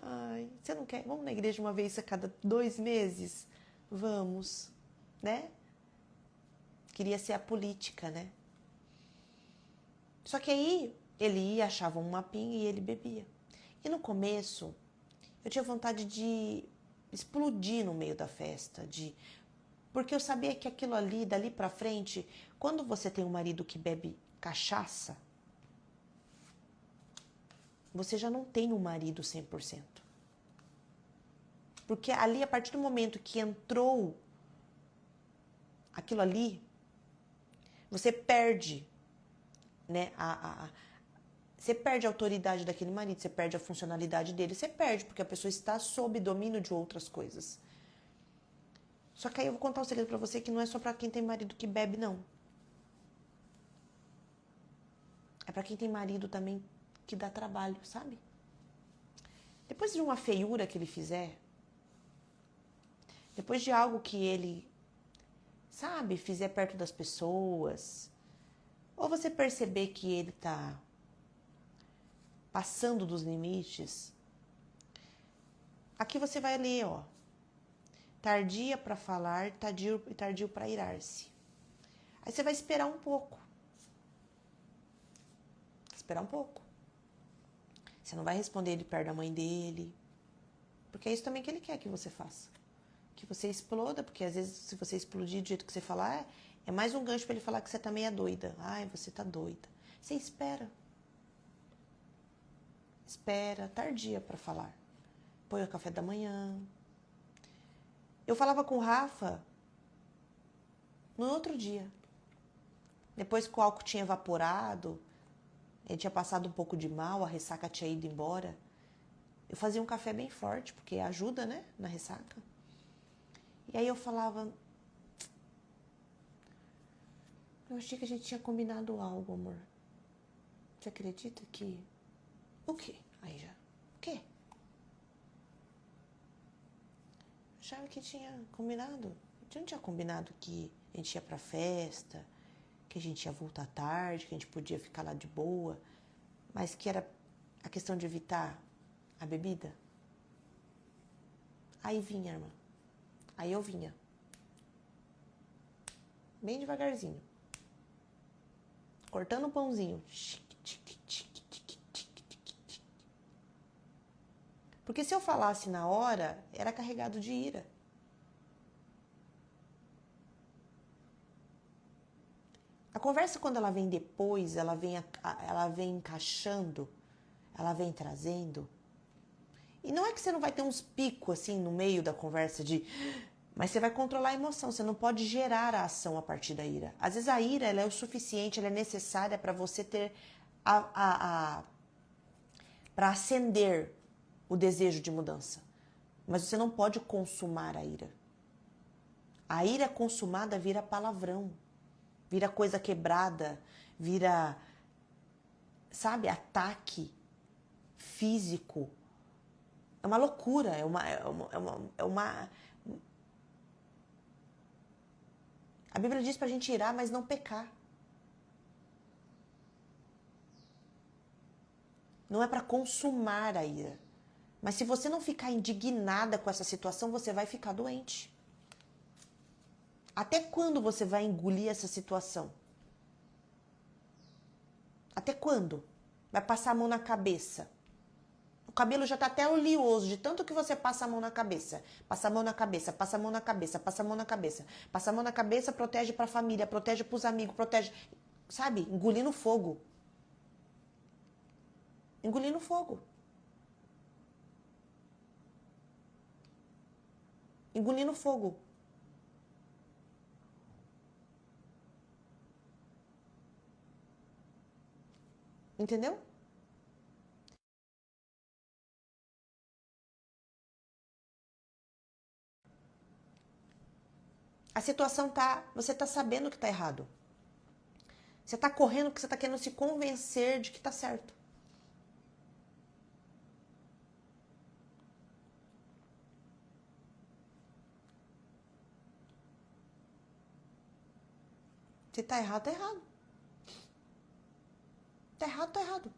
Ai, você não quer? Vamos na igreja uma vez a cada 2 meses? Vamos, né? Queria ser a política, né? Só que aí ele ia, achava um mapinha e ele bebia. E no começo, eu tinha vontade de explodir no meio da festa, porque eu sabia que aquilo ali, dali pra frente, quando você tem um marido que bebe cachaça, você já não tem um marido 100%. Porque ali, a partir do momento que entrou aquilo ali, você perde, né, você perde a autoridade daquele marido, você perde a funcionalidade dele, você perde, porque a pessoa está sob domínio de outras coisas. Só que aí eu vou contar um segredo pra você que não é só pra quem tem marido que bebe, não. É pra quem tem marido também que dá trabalho, sabe? Depois de uma feiura que ele fizer, depois de algo que ele, sabe, fizer perto das pessoas, ou você perceber que ele tá passando dos limites, aqui você vai ler, ó. Tardia para falar, tardio para irar-se. Aí você vai esperar um pouco. Esperar um pouco. Você não vai responder ele perto da mãe dele. Porque é isso também que ele quer que você faça. Que você exploda, porque às vezes se você explodir do jeito que você falar, é mais um gancho para ele falar que você tá meia doida. Ai, você tá doida. Você espera. Espera, tardia para falar. Põe o café da manhã. Eu falava com o Rafa no outro dia. Depois que o álcool tinha evaporado, ele tinha passado um pouco de mal, a ressaca tinha ido embora. Eu fazia um café bem forte, porque ajuda, né, na ressaca. E aí eu falava... Eu achei que a gente tinha combinado algo, amor. Você acredita que... O quê? Aí já... O quê? Achava que tinha combinado. A gente não tinha combinado que a gente ia pra festa, que a gente ia voltar tarde, que a gente podia ficar lá de boa, mas que era a questão de evitar a bebida. Aí vinha, irmã. Aí eu vinha. Bem devagarzinho. Cortando um pãozinho. Porque se eu falasse na hora, era carregado de ira. A conversa, quando ela vem depois, ela vem encaixando, ela vem trazendo. E não é que você não vai ter uns picos assim no meio da conversa mas você vai controlar a emoção, você não pode gerar a ação a partir da ira. Às vezes a ira ela é o suficiente, ela é necessária para você ter para acender o desejo de mudança. Mas você não pode consumar a ira. A ira consumada vira palavrão, vira coisa quebrada, vira, sabe, ataque físico. É uma loucura, é uma... A Bíblia diz pra gente irar, mas não pecar. Não é pra consumar a ira. Mas se você não ficar indignada com essa situação, você vai ficar doente. Até quando você vai engolir essa situação? Até quando? Vai passar a mão na cabeça. O cabelo já tá até oleoso, de tanto que você passa a mão na cabeça. Passa a mão na cabeça, passa a mão na cabeça, passa a mão na cabeça. Passa a mão na cabeça, protege pra família, protege pros amigos, protege... Sabe? Engolindo fogo. Engolindo fogo. engolindo fogo. Entendeu? A situação tá, você tá sabendo que tá errado. Você tá correndo porque você tá querendo se convencer de que tá certo. Se tá errado, tá errado. Tá errado, tá errado.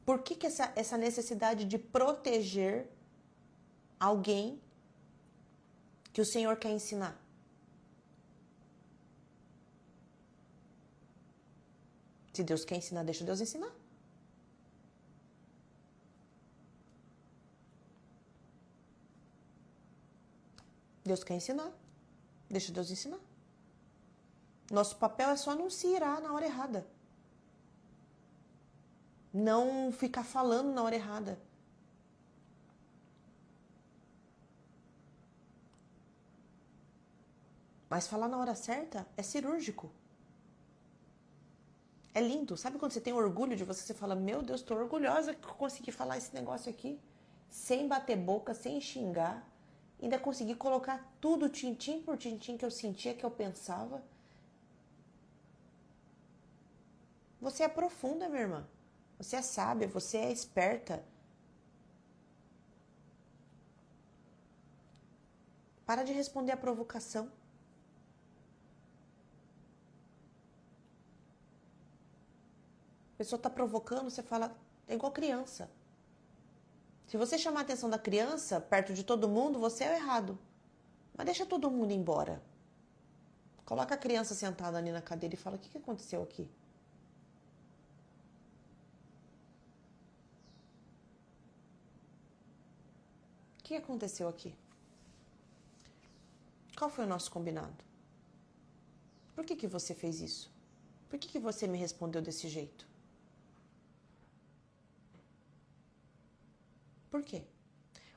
Por que essa necessidade de proteger alguém que o Senhor quer ensinar? Se Deus quer ensinar, deixa Deus ensinar. Deus quer ensinar, deixa Deus ensinar. Nosso papel é só não se irar na hora errada. Não ficar falando na hora errada. Mas falar na hora certa é cirúrgico. É lindo. Sabe quando você tem orgulho de você, você fala, meu Deus, estou orgulhosa que eu consegui falar esse negócio aqui. Sem bater boca, sem xingar. Ainda consegui colocar tudo tintim por tintim que eu sentia, que eu pensava. Você é profunda, minha irmã. Você é sábia, você é esperta. Para de responder a provocação. A pessoa está provocando, você fala, é igual criança. Se você chamar a atenção da criança perto de todo mundo, você é o errado. Mas deixa todo mundo ir embora. Coloca a criança sentada ali na cadeira e fala, o que aconteceu aqui? O que aconteceu aqui? Qual foi o nosso combinado? Por que você fez isso? Por que você me respondeu desse jeito? Por quê?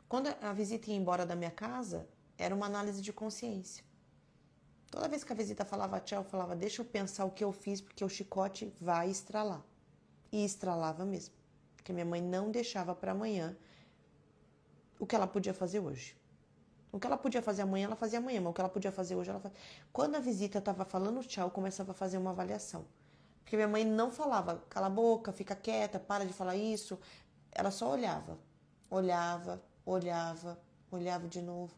Quando a visita ia embora da minha casa, era uma análise de consciência. Toda vez que a visita falava tchau, eu falava, deixa eu pensar o que eu fiz, porque o chicote vai estralar. E estralava mesmo. Porque minha mãe não deixava para amanhã o que ela podia fazer hoje. O que ela podia fazer amanhã, ela fazia amanhã, mas o que ela podia fazer hoje, ela fazia. Quando a visita estava falando tchau, eu começava a fazer uma avaliação. Porque minha mãe não falava, cala a boca, fica quieta, para de falar isso. Ela só olhava. Olhava, olhava, olhava de novo.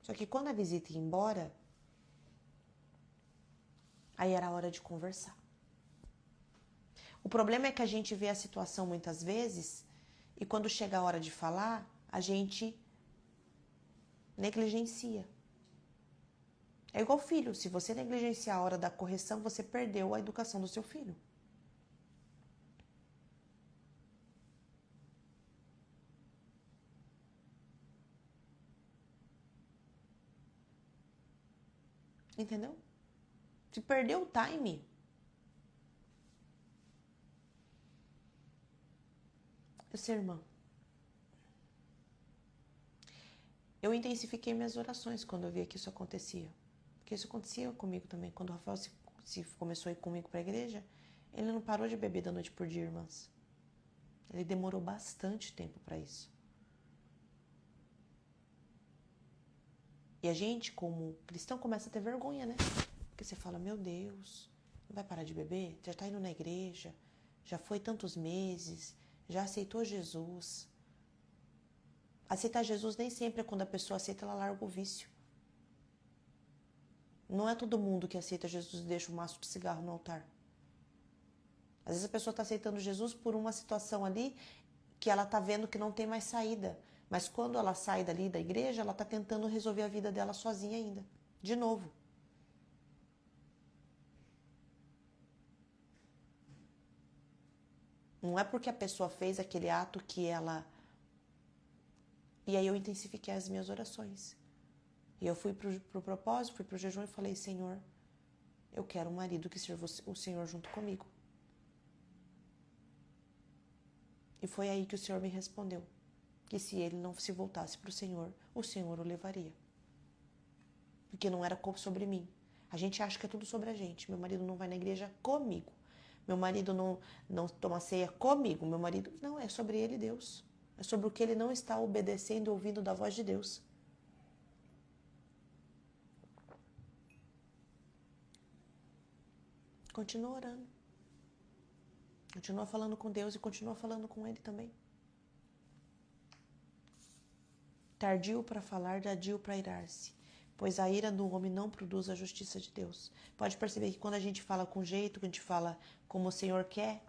Só que quando a visita ia embora, aí era a hora de conversar. O problema é que a gente vê a situação muitas vezes e quando chega a hora de falar, a gente negligencia. É igual filho, se você negligenciar a hora da correção, você perdeu a educação do seu filho. Entendeu? Se perdeu o time. Eu ser irmã. Eu intensifiquei minhas orações quando eu via que isso acontecia. Porque isso acontecia comigo também. Quando o Rafael se começou a ir comigo para a igreja, ele não parou de beber da noite por dia, irmãs. Ele demorou bastante tempo para isso. E a gente, como cristão, começa a ter vergonha, né? Porque você fala, meu Deus, não vai parar de beber? Já tá indo na igreja, já foi tantos meses, já aceitou Jesus. Aceitar Jesus nem sempre é quando a pessoa aceita, ela larga o vício. Não é todo mundo que aceita Jesus e deixa um maço de cigarro no altar. Às vezes a pessoa está aceitando Jesus por uma situação ali que ela está vendo que não tem mais saída. Mas quando ela sai dali da igreja, ela está tentando resolver a vida dela sozinha ainda. De novo. Não é porque a pessoa fez aquele ato que ela... E aí eu intensifiquei as minhas orações. E eu fui pro propósito, fui pro jejum e falei, Senhor, eu quero um marido que sirva o Senhor junto comigo. E foi aí que o Senhor me respondeu. que se ele não se voltasse para o Senhor o levaria. Porque não era sobre mim. A gente acha que é tudo sobre a gente. Meu marido não vai na igreja comigo. Meu marido não toma ceia comigo. Meu marido... Não, é sobre ele e Deus. É sobre o que ele não está obedecendo e ouvindo da voz de Deus. Continua orando. Continua falando com Deus e continua falando com ele também. Tardio para falar, tardio para irar-se, pois a ira do homem não produz a justiça de Deus. Pode perceber que quando a gente fala com jeito, que a gente fala como o Senhor quer,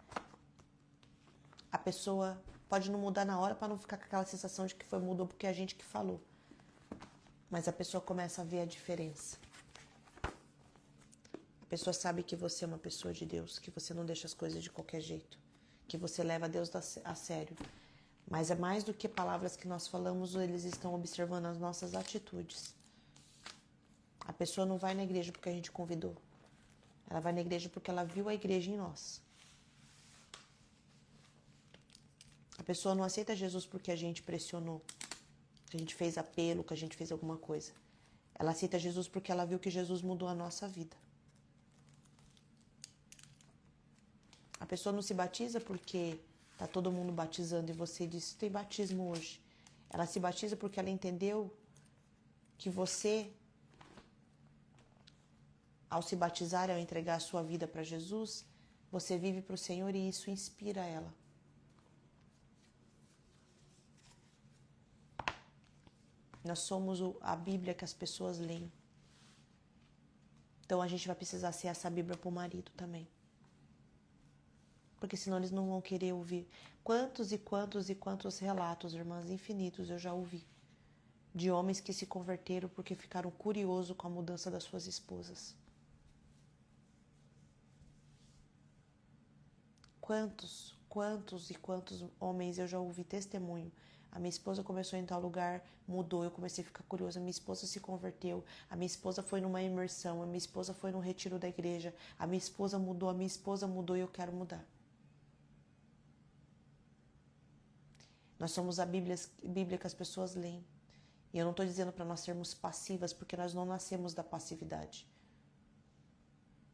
a pessoa pode não mudar na hora para não ficar com aquela sensação de que mudou porque é a gente que falou. Mas a pessoa começa a ver a diferença. A pessoa sabe que você é uma pessoa de Deus, que você não deixa as coisas de qualquer jeito, que você leva Deus a sério. Mas é mais do que palavras que nós falamos, eles estão observando as nossas atitudes. A pessoa não vai na igreja porque a gente convidou. Ela vai na igreja porque ela viu a igreja em nós. A pessoa não aceita Jesus porque a gente pressionou, que a gente fez apelo, que a gente fez alguma coisa. Ela aceita Jesus porque ela viu que Jesus mudou a nossa vida. A pessoa não se batiza porque tá todo mundo batizando e você disse, tem batismo hoje. Ela se batiza porque ela entendeu que você, ao se batizar, ao entregar a sua vida para Jesus, você vive para o Senhor e isso inspira ela. Nós somos a Bíblia que as pessoas leem. Então a gente vai precisar ser essa Bíblia para o marido também. Porque senão eles não vão querer ouvir. Quantos e quantos e quantos relatos, irmãs, infinitos eu já ouvi. De homens que se converteram porque ficaram curiosos com a mudança das suas esposas. Quantos e quantos homens eu já ouvi testemunho. A minha esposa começou em tal lugar, mudou, eu comecei a ficar curiosa, a minha esposa se converteu, a minha esposa foi numa imersão, a minha esposa foi num retiro da igreja, a minha esposa mudou e eu quero mudar. Nós somos a Bíblia que as pessoas leem. E eu não estou dizendo para nós sermos passivas, porque nós não nascemos da passividade.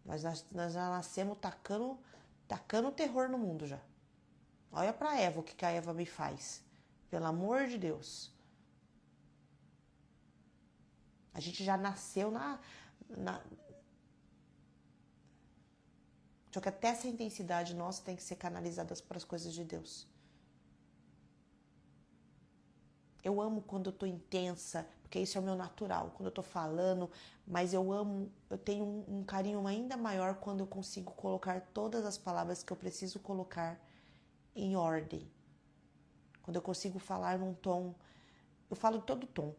Nós já nascemos tacando terror no mundo já. Olha para Eva, o que a Eva me faz. Pelo amor de Deus. A gente já nasceu Só que até essa intensidade nossa tem que ser canalizada para as coisas de Deus. Eu amo quando eu tô intensa, porque isso é o meu natural, quando eu tô falando, mas eu tenho um carinho ainda maior quando eu consigo colocar todas as palavras que eu preciso colocar em ordem. Quando eu consigo falar num tom, eu falo em todo tom.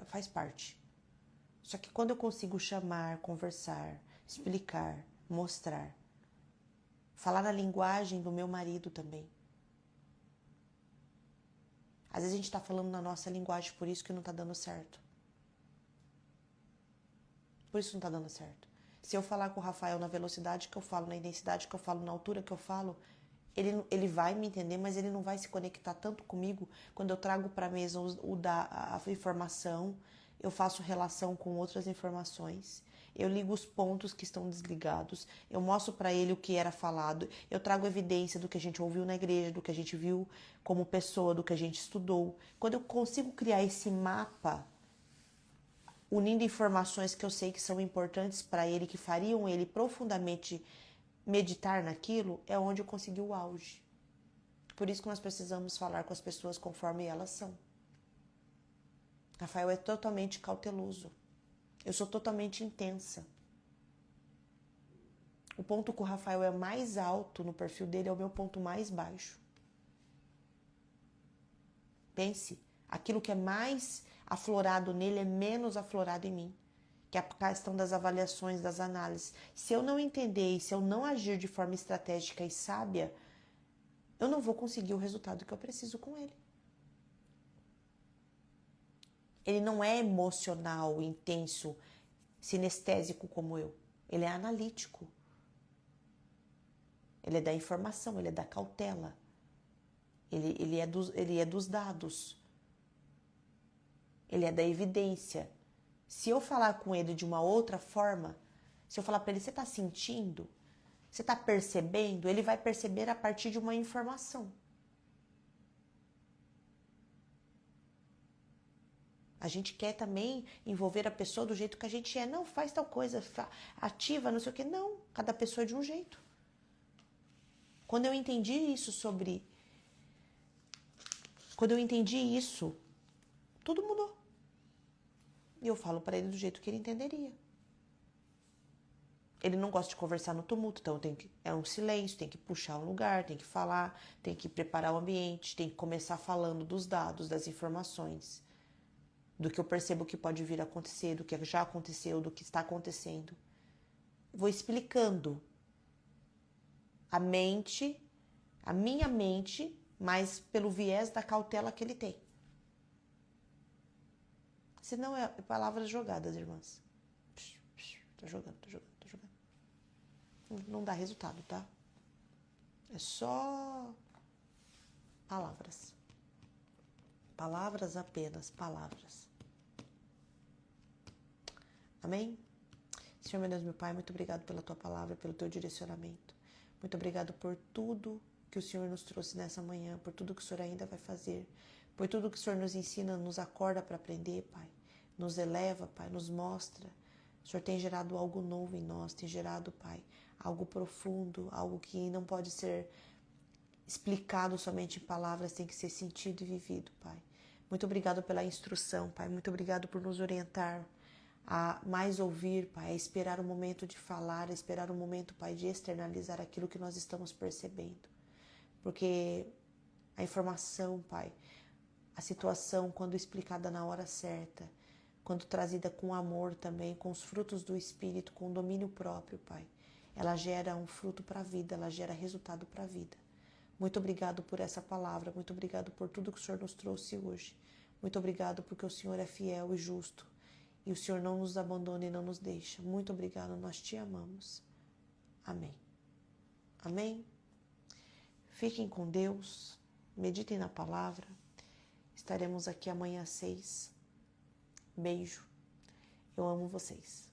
Faz parte. Só que quando eu consigo chamar, conversar, explicar, mostrar, falar na linguagem do meu marido também. Às vezes a gente tá falando na nossa linguagem, por isso que não tá dando certo. Por isso não tá dando certo. Se eu falar com o Rafael na velocidade que eu falo, na intensidade que eu falo, na altura que eu falo, ele vai me entender, mas ele não vai se conectar tanto comigo quando eu trago para a mesa a informação, eu faço relação com outras informações, eu ligo os pontos que estão desligados, eu mostro para ele o que era falado, eu trago evidência do que a gente ouviu na igreja, do que a gente viu como pessoa, do que a gente estudou. Quando eu consigo criar esse mapa, unindo informações que eu sei que são importantes para ele, que fariam ele profundamente meditar naquilo, é onde eu consegui o auge. Por isso que nós precisamos falar com as pessoas conforme elas são. Rafael é totalmente cauteloso. Eu sou totalmente intensa. O ponto que o Rafael é mais alto no perfil dele é o meu ponto mais baixo. Pense, aquilo que é mais aflorado nele é menos aflorado em mim. Que é a questão das avaliações, das análises. Se eu não entender e se eu não agir de forma estratégica e sábia, eu não vou conseguir o resultado que eu preciso com ele. Ele não é emocional, intenso, sinestésico como eu. Ele é analítico. Ele é da informação, ele é da cautela. Ele é dos dados. Ele é da evidência. Se eu falar com ele de uma outra forma, se eu falar para ele, você está sentindo? Você está percebendo? Ele vai perceber a partir de uma informação. A gente quer também envolver a pessoa do jeito que a gente é. Não, faz tal coisa, ativa, não sei o quê. Não, cada pessoa é de um jeito. Quando eu entendi isso tudo mudou. E eu falo para ele do jeito que ele entenderia. Ele não gosta de conversar no tumulto, então é um silêncio, tem que puxar um lugar, tem que falar, tem que preparar o ambiente, tem que começar falando dos dados, das informações, do que eu percebo que pode vir a acontecer, do que já aconteceu, do que está acontecendo. Vou explicando a minha mente, mas pelo viés da cautela que ele tem. Senão é palavras jogadas, irmãs. Tô jogando. Não dá resultado, tá? É só palavras. Palavras apenas, palavras. Amém? Senhor, meu Deus, meu Pai, muito obrigado pela Tua palavra, pelo Teu direcionamento. Muito obrigado por tudo que o Senhor nos trouxe nessa manhã, por tudo que o Senhor ainda vai fazer, por tudo que o Senhor nos ensina, nos acorda para aprender, Pai. Nos eleva, Pai, nos mostra. O Senhor tem gerado algo novo em nós, tem gerado, Pai, algo profundo, algo que não pode ser explicado somente em palavras, tem que ser sentido e vivido, Pai. Muito obrigado pela instrução, Pai. Muito obrigado por nos orientar a mais ouvir, Pai, a esperar o momento de falar, a esperar o momento, Pai, de externalizar aquilo que nós estamos percebendo. Porque a informação, Pai, a situação, quando explicada na hora certa, quando trazida com amor também, com os frutos do Espírito, com o domínio próprio, Pai, ela gera um fruto para a vida, ela gera resultado para a vida. Muito obrigado por essa palavra, muito obrigado por tudo que o Senhor nos trouxe hoje. Muito obrigado porque o Senhor é fiel e justo e o Senhor não nos abandona e não nos deixa. Muito obrigado, nós te amamos. Amém. Amém? Fiquem com Deus, meditem na palavra. Estaremos aqui amanhã às 6. Beijo. Eu amo vocês.